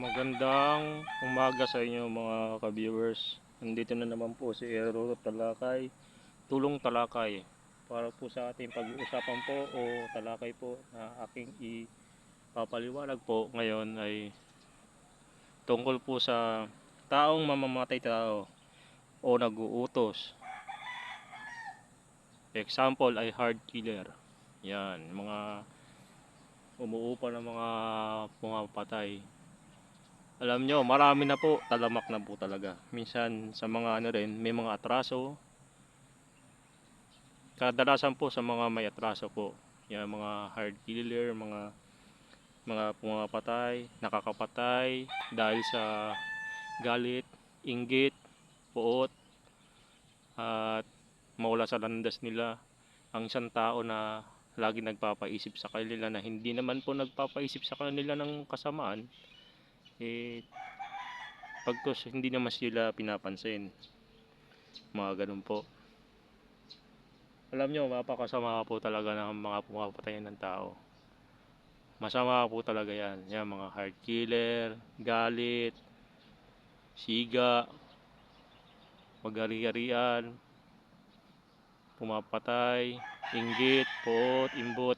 Magandang umaga sa inyo mga ka-viewers. Nandito na naman po si Ero Talakay, Tulong Talakay. Para po sa ating pag-uusapan po o talakay po na aking ipapaliwanag po ngayon ay tungkol po sa taong mamamatay tao o nag-uutos. Example ay hard killer. Yan, mga umuupa ng mga pumapatay. Alam nyo, marami na po, talamak na po talaga. Minsan sa mga ano rin, may mga atraso. Kadalasan po sa mga may atraso po. Yan, mga hard killer, mga pumapatay, nakakapatay dahil sa galit, inggit, puot, at mawala sa landas nila. Ang isang tao na lagi nagpapaisip sa kanila na hindi naman po nagpapaisip sa kanila ng kasamaan, eh pagkos hindi naman sila pinapansin, mga ganun po. Alam nyo, mapakasama po talaga ng mga pumapatayan ng tao. Masama po talaga yan. Yan, mga hard killer, galit, siga, magari-arian, pumapatay, inggit, puot, imbot.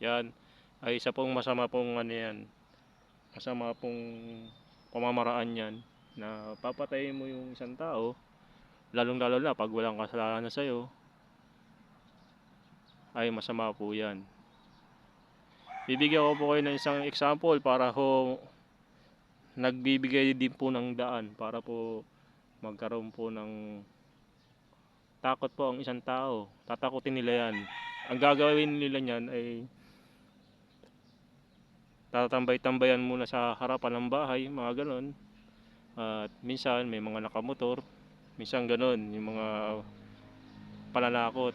Yan ay isa pong masama pong ano yan. Masama pong pamamaraan yan na papatayin mo yung isang tao, lalong lalo na pag walang kasalanan na sa'yo, ay masama po yan. Bibigyan ko po kayo ng isang example para ho nagbibigay din po ng daan para po magkaroon po ng takot po ang isang tao. Tatakutin nila yan. Ang gagawin nila niyan ay tatambay-tambayan muna sa harapan ng bahay, mga ganon. At minsan may mga nakamotor, minsan ganon, yung mga pananakot.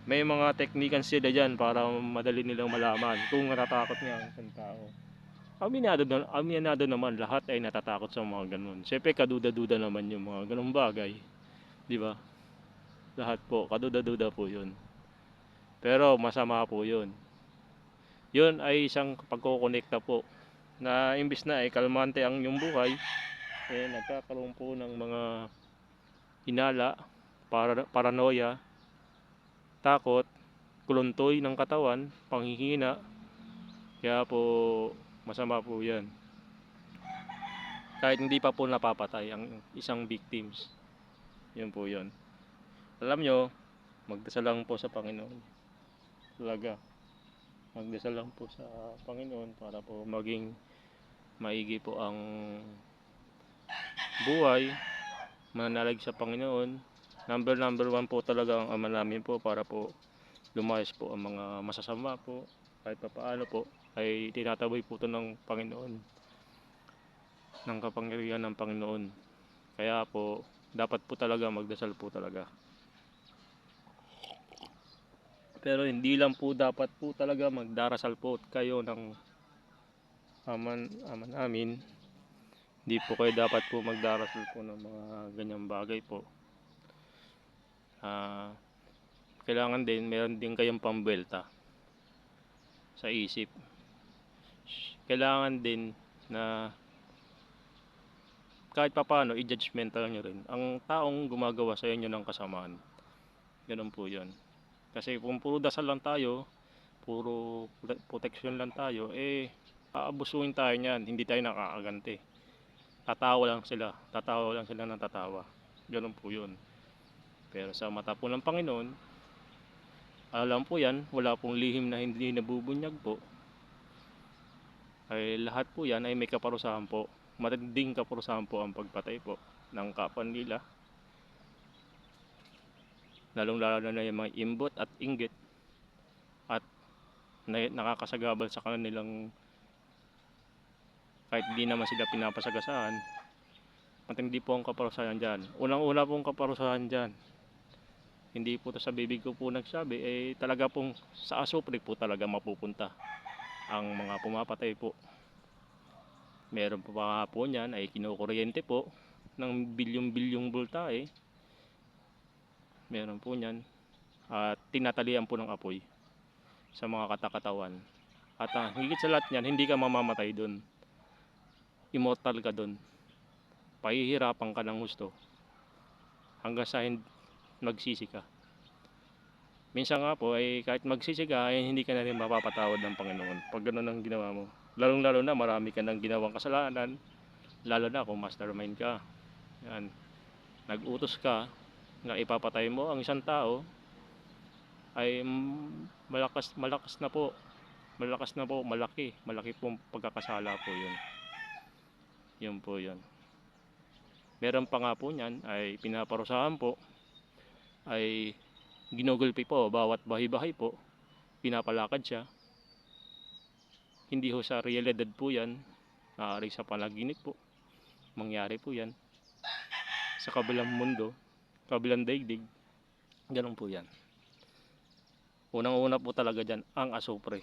May mga teknikan sila dyan para madali nilang malaman kung natatakot nga ang isang tao. Aminado naman lahat ay natatakot sa mga ganun. Siyempre kaduda-duda naman yung mga ganung bagay, di ba? Lahat po, kaduda-duda po 'yun. Pero masama po 'yun. 'Yun ay isang pagkokonekta po na imbis na ay kalmante ang inyong buhay, eh nagkakaroon po ng mga hinala, paranoia, takot, kuluntoy ng katawan, panghihina. Kaya po masama po 'yan. Kahit hindi pa po napapatay ang isang victims. Yun po yun. Alam nyo, magdasal lang po sa Panginoon. Talaga. Magdasal lang po sa Panginoon para po maging maigi po ang buhay. Mananalig sa Panginoon. Number one po talaga ang Ama namin po para po lumayas po ang mga masasama po. Kahit pa paano po ay tinataboy po ito ng Panginoon. Ng kapangyarihan ng Panginoon. Kaya po dapat po talaga magdasal po talaga. Pero hindi lang po dapat po talaga magdarasal po kayo ng aman namin. Hindi po kayo dapat po magdarasal po ng mga ganyang bagay po. Kailangan din meron din kayong pambelta sa isip. Kailangan din na kahit papaano i-judgmental nyo rin ang taong gumagawa sa inyo ng kasamaan. Ganun po yun. Kasi kung puro dasal lang tayo, puro protection lang tayo, eh aabusuin tayo niyan, hindi tayo nakakaganti. Tatawa lang sila ng tatawa. Ganun po yun. Pero sa mata po ng Panginoon, alam po yan, wala pong lihim na hindi nabubunyag po. Ay lahat po yan ay may kaparusahan po. Matinding kaparusahan po ang pagpatay po ng kapwa nila. Lalong lalo na yung mga imbot at inggit at nakakasagabal sa kanilang kahit di naman sila pinapasagasaan. Matindi po ang kaparusahan dyan. Unang-una pong kaparusahan dyan, hindi po to sa bibig ko po nagsabi, eh talaga pong sa asupre po talaga mapupunta ang mga pumapatay po. Meron po pa po niyan ay kinukuryente po ng bilyong-bilyong voltahe. Meron po niyan at tinatalian po ng apoy sa mga katakatawan. At higit sa lahat niyan, hindi ka mamamatay doon. Immortal ka doon. Pahihirapan ka ng gusto hanggang sa magsisi ka. Minsan nga po ay kahit magsisi ka ay hindi ka na rin mapapatawad ng Panginoon pag gano'n ang ginawa mo. Lalong-lalo na marami ka nang ginawang kasalanan, lalo na kung mastermind ka. Yan. Nag-utos ka na ipapatay mo ang isang tao ay malakas na po. Malakas na po, malaki pong pagkakasala po 'yun. 'Yun po 'yun. Meron pa nga po niyan ay pinaparusahan po ay ginugulpi po bawat bahay-bahay po, pinapalakad siya. Hindi ho sa realidad po yan, maaari sa panaginip po, mangyari po yan. Sa kabilang mundo, kabilang daigdig, ganun po yan. Unang-una po talaga dyan, ang asupre.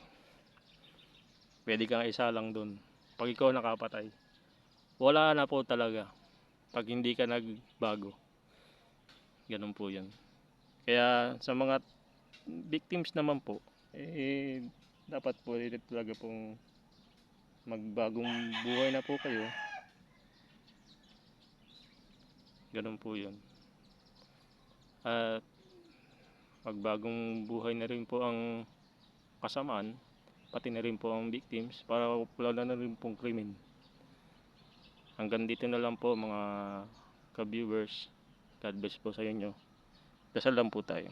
Pwede kang isa lang dun. Pag ikaw nakapatay, wala na po talaga. Pag hindi ka nagbago, ganun po yan. Kaya sa mga victims naman po, dapat po talaga pong magbagong buhay na po kayo. Ganun po yun. At magbagong buhay na rin po ang kasamaan, pati na rin po ang victims, para wala na rin pong krimen. Hanggang dito na lang po mga ka-viewers. God bless po sa inyo. Dasal lang po tayo.